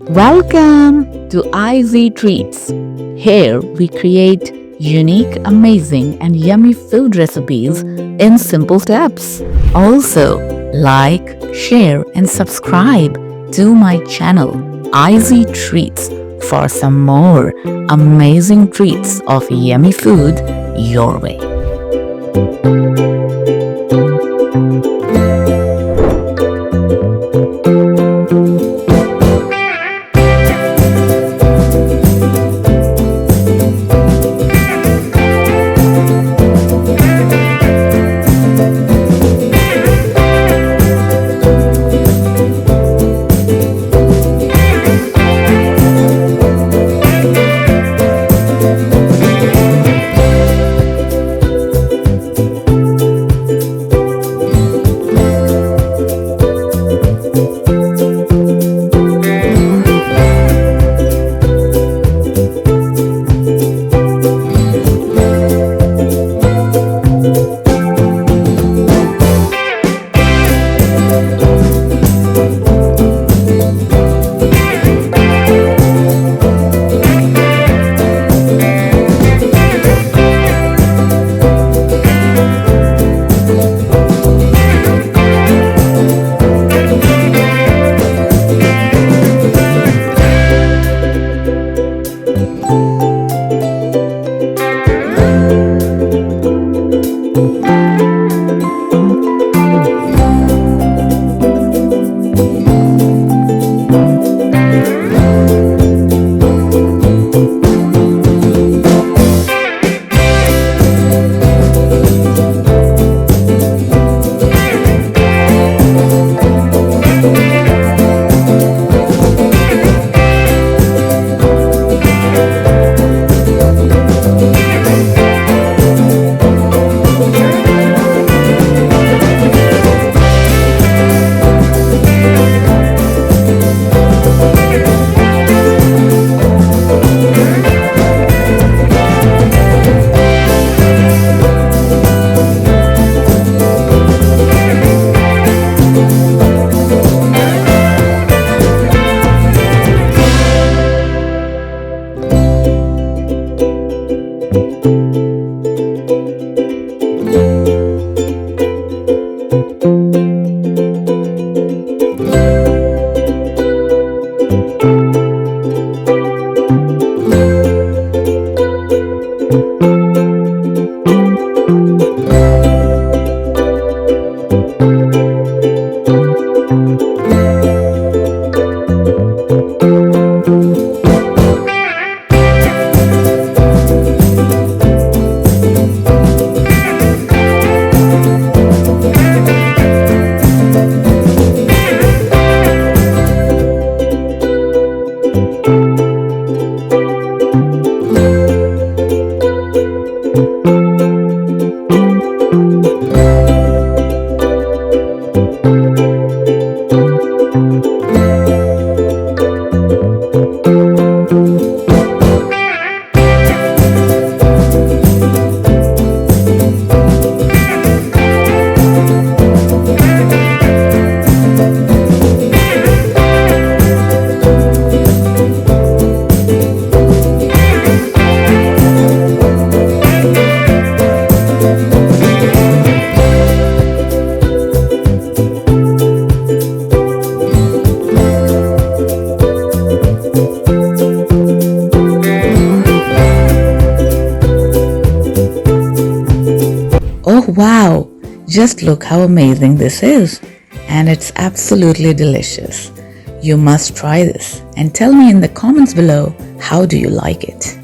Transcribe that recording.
Welcome to Izzy Treats. Here we create unique, amazing, and yummy food recipes in simple steps. Also, like, share, and subscribe to my channel, Izzy Treats, for some more amazing treats of yummy food your way. Oh wow! Just look how amazing this is. And it's absolutely delicious. You must try this and tell me in the comments below how do you like it.